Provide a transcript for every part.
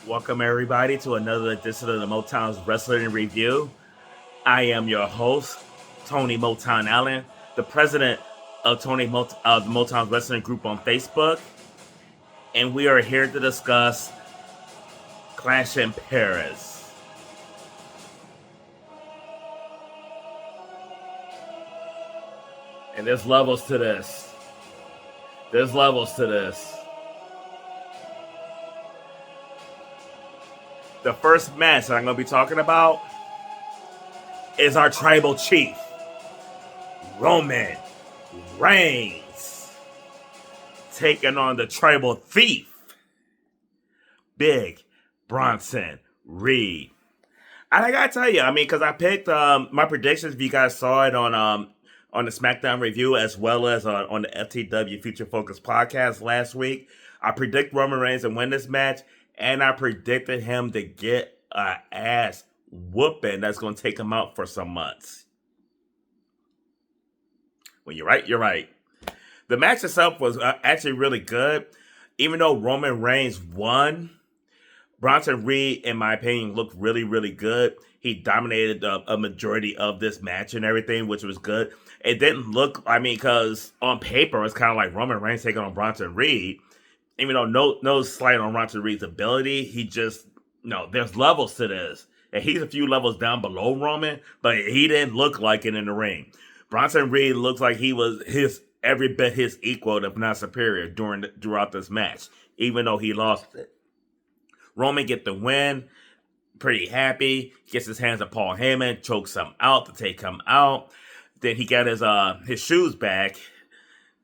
Welcome everybody to another edition of the Motown's Wrestling Review. I am your host, Tony Motown Allen, the president of the Motown's Wrestling Group on Facebook, and we are here to discuss Clash in Paris. And there's levels to this. There's levels to this. The first match that I'm going to be talking about is our tribal chief, Roman Reigns, taking on the tribal thief, Big Bronson Reed. And I gotta tell you, because I picked my predictions. If you guys saw it on the SmackDown review as well as on the FTW Future Focus podcast last week, I predict Roman Reigns to win this match, and I predicted him to get a ass whooping that's going to take him out for some months. When you're right, you're right. The match itself was actually really good. Even though Roman Reigns won, Bronson Reed, in my opinion, looked really, really good. He dominated a majority of this match and everything, which was good. It didn't look, because on paper, it's kind of like Roman Reigns taking on Bronson Reed. Even though no slight on Bronson Reed's ability, there's levels to this. And he's a few levels down below Roman, but he didn't look like it in the ring. Bronson Reed looks like he was every bit his equal, if not superior, throughout this match, even though he lost it. Roman get the win, pretty happy. Gets his hands on Paul Heyman, chokes him out to take him out. Then he got his shoes back.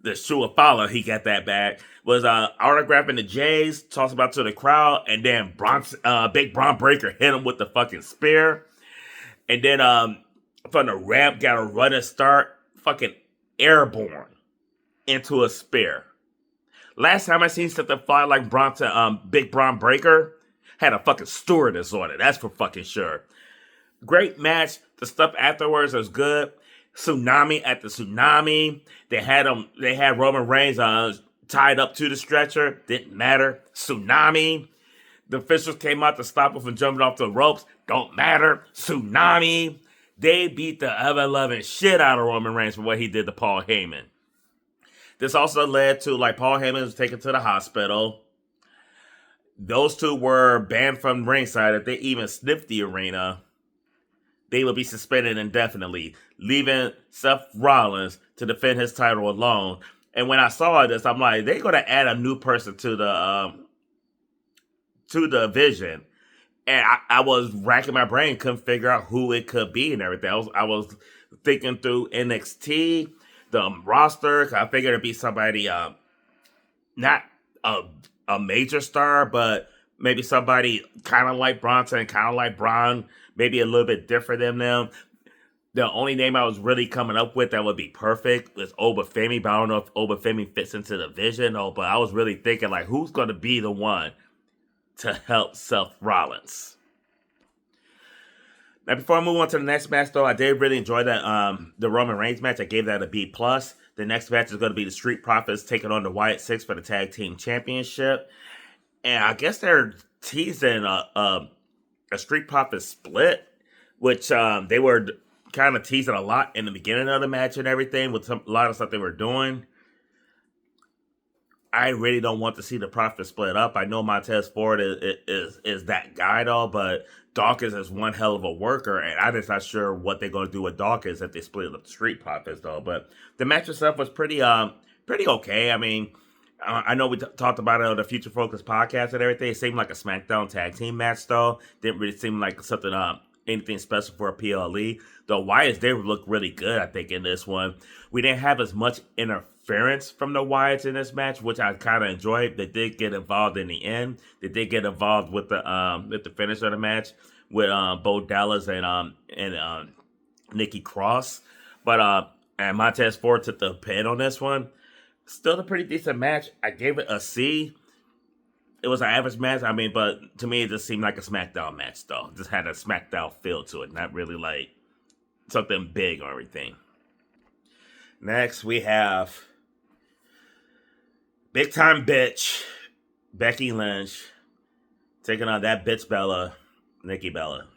The shoe of follow, he got that back. Was autographing the J's, tossed about to the crowd, and then Big Braun Breaker hit him with the fucking spear. And then from the ramp, got a running start, fucking airborne into a spear. Last time I seen something fly like Big Braun Breaker, had a fucking stewardess on it. That's for fucking sure. Great match. The stuff afterwards was good. Tsunami at the Tsunami. They had Roman Reigns tied up to the stretcher. Didn't matter. Tsunami. The officials came out to stop him from jumping off the ropes. Don't matter. Tsunami. They beat the ever-loving shit out of Roman Reigns for what he did to Paul Heyman. This also led to, Paul Heyman was taken to the hospital. Those two were banned from ringside. If they even sniffed the arena, they will be suspended indefinitely, leaving Seth Rollins to defend his title alone. And when I saw this, I'm like, they're going to add a new person to the division. And I was racking my brain, couldn't figure out who it could be and everything. I was thinking through NXT, the roster. I figured it'd be somebody, not a major star, but maybe somebody kind of like Bronson, kind of like Braun, maybe a little bit different than them. The only name I was really coming up with that would be perfect was Obafemi, but I don't know if Obafemi fits into the vision. But I was really thinking, who's going to be the one to help Seth Rollins? Now, before I move on to the next match, though, I did really enjoy that the Roman Reigns match. I gave that a B+. The next match is going to be the Street Profits taking on the Wyatt Six for the Tag Team Championship. And I guess they're teasing a Street Profits split, which they were kind of teasing a lot in the beginning of the match and everything with a lot of stuff they were doing. I really don't want to see the Profits split up. I know Montez Ford is that guy, though, but Dawkins is one hell of a worker, and I'm just not sure what they're going to do with Dawkins if they split up the Street Profits, though. But the match itself was pretty okay. I know we talked about it on the Future Focus podcast and everything. It seemed like a SmackDown tag team match, though. Didn't really seem like something anything special for a PLE. The Wyatts, they look really good, I think, in this one. We didn't have as much interference from the Wyatts in this match, which I kind of enjoyed. They did get involved in the end. They did get involved with the finish of the match with Bo Dallas and Nikki Cross. But and Montez Ford took the pin on this one. Still a pretty decent match. I gave it a C. It was an average match. But to me, it just seemed like a SmackDown match, though. It just had a SmackDown feel to it, not really like something big or everything. Next, we have Big Time Bitch, Becky Lynch, Taking on that bitch Bella, Nikki Bella.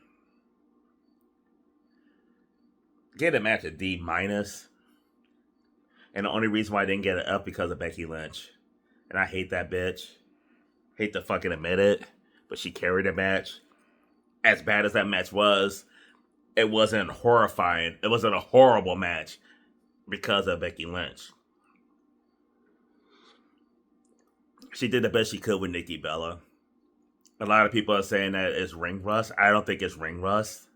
Get a match a D minus. And the only reason why I didn't get it up because of Becky Lynch. And I hate that bitch. Hate to fucking admit it. But she carried the match. As bad as that match was, it wasn't horrifying. It wasn't a horrible match because of Becky Lynch. She did the best she could with Nikki Bella. A lot of people are saying that it's ring rust. I don't think it's ring rust.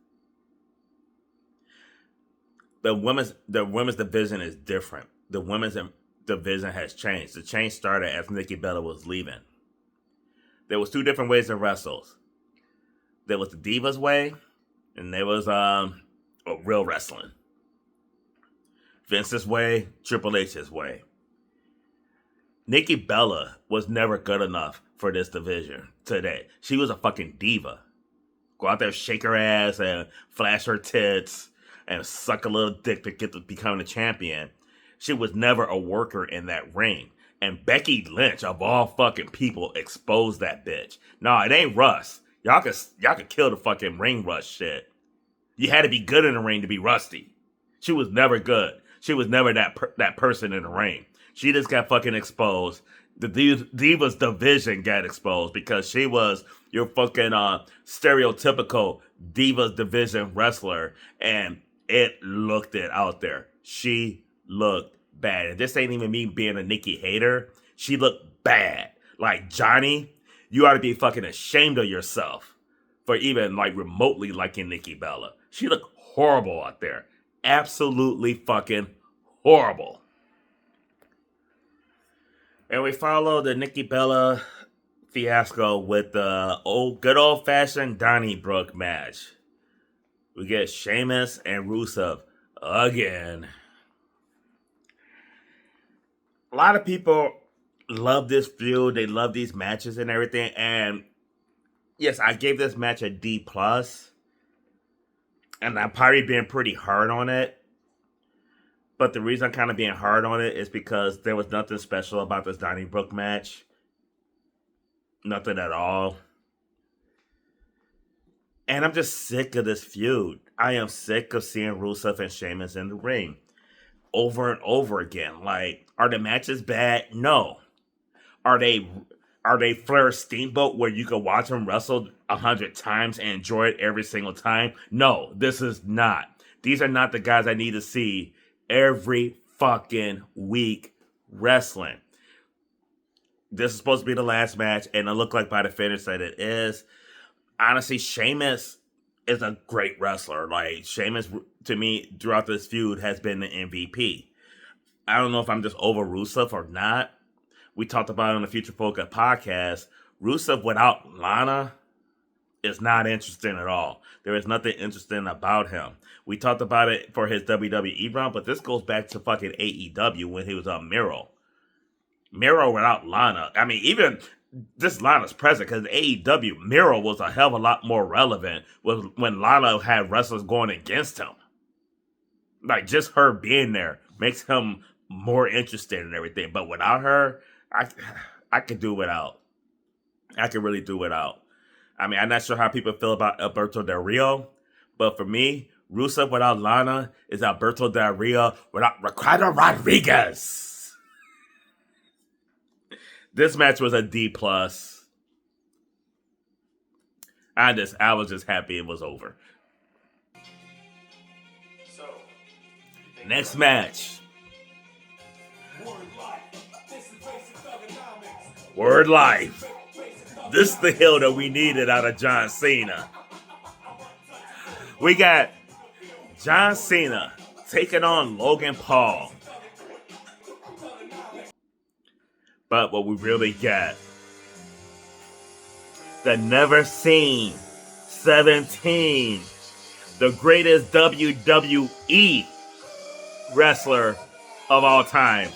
The women's division is different. The women's division has changed. The change started as Nikki Bella was leaving. There was two different ways to wrestle. There was the Divas way, and there was real wrestling. Vince's way, Triple H's way. Nikki Bella was never good enough for this division today. She was a fucking diva. Go out there, shake her ass, and flash her tits, and suck a little dick to get to become the champion. She was never a worker in that ring. And Becky Lynch, of all fucking people, exposed that bitch. No, it ain't rust. Y'all could kill the fucking ring rust shit. You had to be good in the ring to be rusty. She was never good. She was never that person in the ring. She just got fucking exposed. The Divas division got exposed because she was your fucking stereotypical Divas division wrestler, and it looked it out there. She looked bad. And this ain't even me being a Nikki hater. She looked bad. Like, Johnny, you ought to be fucking ashamed of yourself for even like remotely liking Nikki Bella. She looked horrible out there. Absolutely fucking horrible. And we follow the Nikki Bella fiasco with the good old-fashioned Donnybrook match. We get Sheamus and Rusev again. A lot of people love this feud. They love these matches and everything. And yes, I gave this match a D+. And I'm probably being pretty hard on it. But the reason I'm kind of being hard on it is because there was nothing special about this Donnybrook match. Nothing at all. And I'm just sick of this feud. I am sick of seeing Rusev and Sheamus in the ring over and over again. Like, are the matches bad? No. Are they Flair Steamboat where you can watch them wrestle 100 times and enjoy it every single time? No, this is not. These are not the guys I need to see every fucking week wrestling. This is supposed to be the last match, and it looked like by the finish that it is. Honestly, Sheamus is a great wrestler. Like, Sheamus, to me, throughout this feud, has been the MVP. I don't know if I'm just over Rusev or not. We talked about it on the Future Polka podcast. Rusev without Lana is not interesting at all. There is nothing interesting about him. We talked about it for his WWE run, but this goes back to fucking AEW when he was on Miro. Miro without Lana. I mean, even this Lana's present because AEW, Miro was a hell of a lot more relevant when Lana had wrestlers going against him. Like, just her being there makes him more interested in everything. But without her, I could do without. I could really do without. I mean, I'm not sure how people feel about Alberto Del Rio, but for me, Rusev without Lana is Alberto Del Rio without Ricardo Rodriguez. This match was a D+. I was just happy it was over. Next match. Word Life. This is the hill that we needed out of John Cena. We got John Cena taking on Logan Paul. But what we really got, the never seen 17, the greatest WWE wrestler of all time,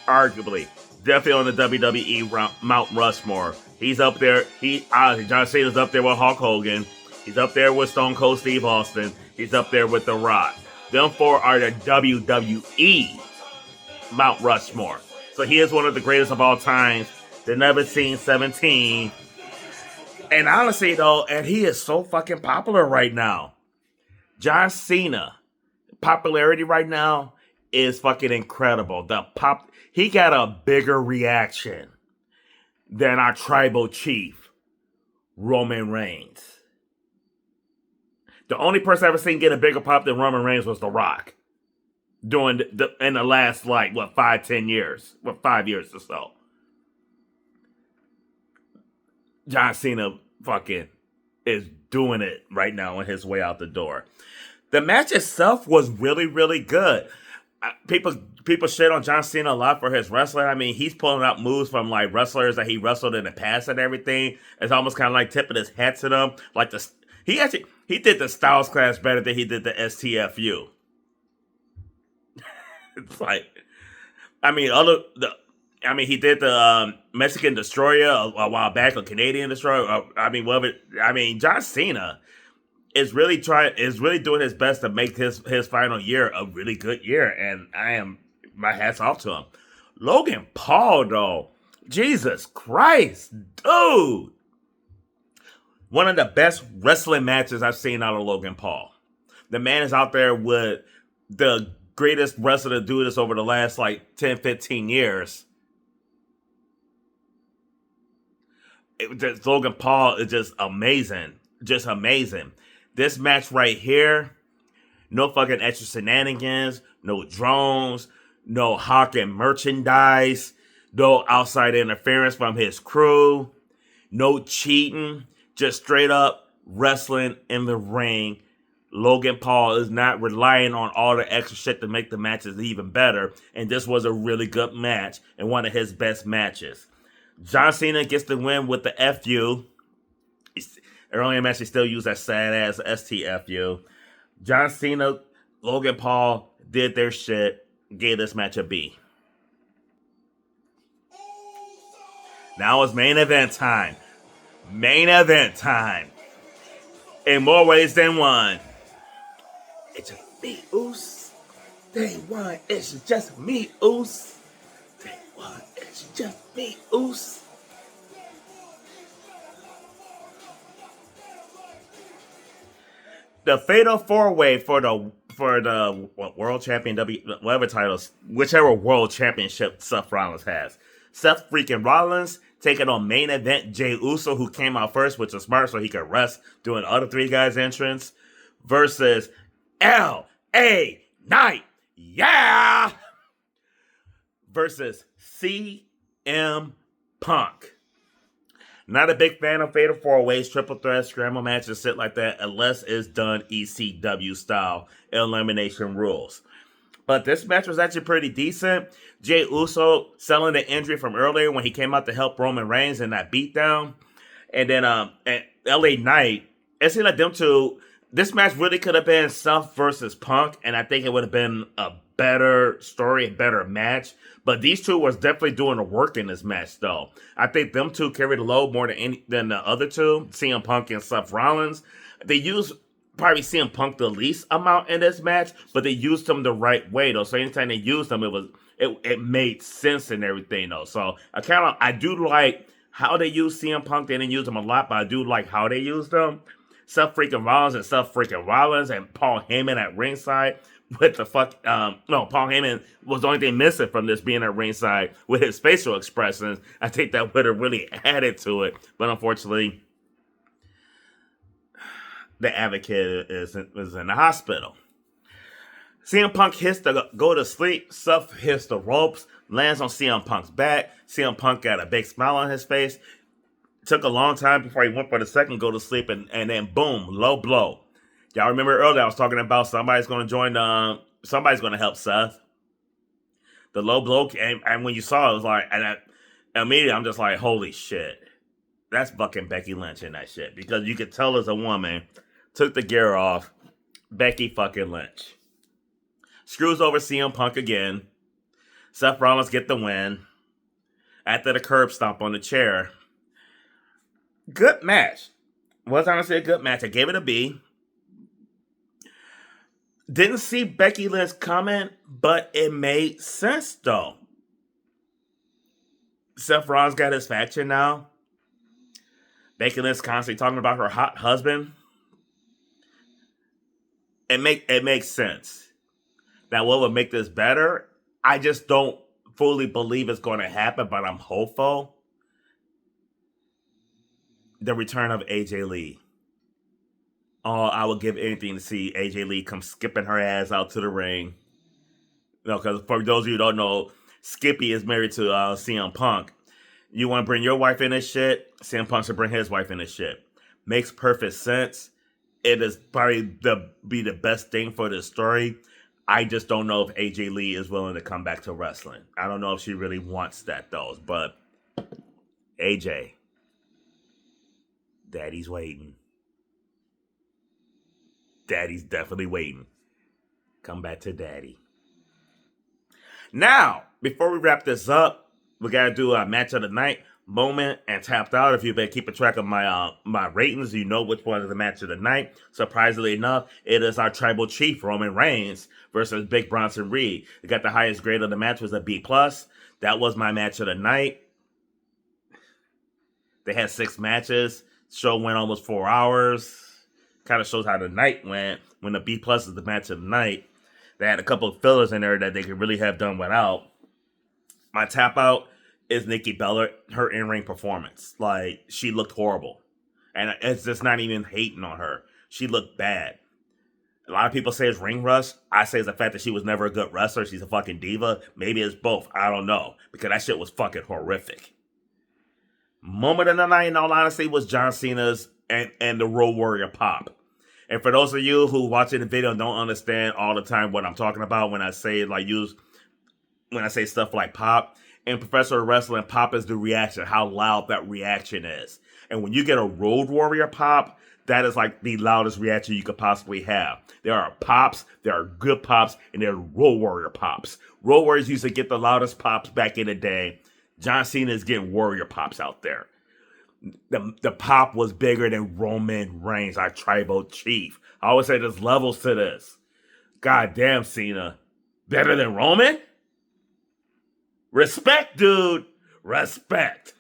arguably. Definitely on the WWE Mount Rushmore. He's up there. John Cena's up there with Hulk Hogan. He's up there with Stone Cold Steve Austin. He's up there with The Rock. Them four are the WWE Mount Rushmore. So he is one of the greatest of all time. The never seen 17. And honestly, though, and he is so fucking popular right now. John Cena, popularity right now is fucking incredible. He got a bigger reaction than our tribal chief, Roman Reigns. The only person I've ever seen get a bigger pop than Roman Reigns was The Rock. In the last, like, 5-10 years? 5 years or so. John Cena fucking is doing it right now on his way out the door. The match itself was really, really good. People shit on John Cena a lot for his wrestling. I mean, he's pulling out moves from like wrestlers that he wrestled in the past and everything. It's almost kind of like tipping his hat to them. Like he did the Styles Clash better than he did the STFU. It's like, I mean, he did the Mexican Destroyer a while back, or Canadian Destroyer. John Cena is really doing his best to make his final year a really good year, and my hat's off to him. Logan Paul, though, Jesus Christ, dude, one of the best wrestling matches I've seen out of Logan Paul. The man is out there with the greatest wrestler to do this over the last like 10, 15 years. Logan Paul is just amazing. Just amazing. This match right here, no fucking extra shenanigans, no drones, no hawking merchandise, no outside interference from his crew, no cheating, just straight up wrestling in the ring. Logan Paul is not relying on all the extra shit to make the matches even better, and this was a really good match and one of his best matches. John Cena gets the win with the FU. Earlier in the match, he still used that sad-ass STFU. John Cena, Logan Paul did their shit, gave this match a B. Now it's main event time. Main event time. In more ways than one. It's just me, Oos. Day one, it's just me, Oos. Day one, it's just me, Oos. The fatal four-way for the world champion whatever titles, whichever world championship Seth Rollins has. Seth freaking Rollins taking on main event Jey Uso, who came out first, which is smart so he could rest doing other three guys' entrance, versus L.A. Knight, yeah, versus CM Punk. Not a big fan of fatal four-ways, triple threat, scramble matches, shit like that, unless it's done ECW style, elimination rules. But this match was actually pretty decent. Jey Uso selling the injury from earlier when he came out to help Roman Reigns in that beatdown. And then and LA Knight, it seemed like them two, this match really could have been Seth versus Punk, and I think it would have been a better story, a better match. But these two was definitely doing the work in this match, though. I think them two carried the load more than the other two, CM Punk and Seth Rollins. They used probably CM Punk the least amount in this match, but they used him the right way, though. So anytime they used him, it made sense and everything, though. So I do like how they use CM Punk. They didn't use him a lot, but I do like how they used him. Seth freaking Rollins and Paul Heyman at ringside. Paul Heyman was the only thing missing from this being at ringside with his facial expressions. I think that would have really added to it. But unfortunately, the Advocate is in the hospital. CM Punk hits the go to sleep. Seth hits the ropes, lands on CM Punk's back. CM Punk got a big smile on his face. Took a long time before he went for the second go to sleep, and then boom, low blow. Y'all remember earlier I was talking about somebody's going to help Seth. The low blow came, and when you saw it, it was like, and immediately I'm just like, holy shit. That's fucking Becky Lynch in that shit. Because you could tell as a woman, took the gear off, Becky fucking Lynch. Screws over CM Punk again. Seth Rollins get the win. After the curb stomp on the chair. Good match. Was honestly a good match. I gave it a B. Didn't see Becky Lynch coming, but it made sense, though. Seth Rollins got his faction now. Becky Lynch constantly talking about her hot husband. It makes sense. Now, what would make this better? I just don't fully believe it's going to happen, but I'm hopeful. The return of AJ Lee. Oh, I would give anything to see AJ Lee come skipping her ass out to the ring. Because for those of you who don't know, Skippy is married to CM Punk. You want to bring your wife in this shit? CM Punk should bring his wife in this shit. Makes perfect sense. It is probably be the best thing for this story. I just don't know if AJ Lee is willing to come back to wrestling. I don't know if she really wants that, though. But AJ, Daddy's waiting. Daddy's definitely waiting. Come back to Daddy. Now, before we wrap this up, we got to do a match of the night, moment, and tapped out. If you've been keeping track of my ratings, you know which one is the match of the night. Surprisingly enough, it is our tribal chief, Roman Reigns, versus Big Bronson Reed. We got the highest grade of the match was a B+. That was my match of the night. They had 6 matches. Show went almost 4 hours. Kind of shows how the night went. When the B+ is the match of the night, they had a couple of fillers in there that they could really have done without. My tap out is Nikki Bella, her in-ring performance. Like, she looked horrible. And it's just not even hating on her. She looked bad. A lot of people say it's ring rust. I say it's the fact that she was never a good wrestler. She's a fucking diva. Maybe it's both. I don't know. Because that shit was fucking horrific. Moment of the night, in all honesty, was John Cena's and the Road Warrior pop. And for those of you who watching the video and don't understand all the time what I'm talking about when I say stuff like pop, in professional wrestling, pop is the reaction, how loud that reaction is. And when you get a Road Warrior pop, that is like the loudest reaction you could possibly have. There are pops, there are good pops, and there are Road Warrior pops. Road Warriors used to get the loudest pops back in the day. John Cena is getting Warrior pops out there. The pop was bigger than Roman Reigns, our tribal chief. I always say there's levels to this. Goddamn, Cena. Better than Roman? Respect, dude. Respect.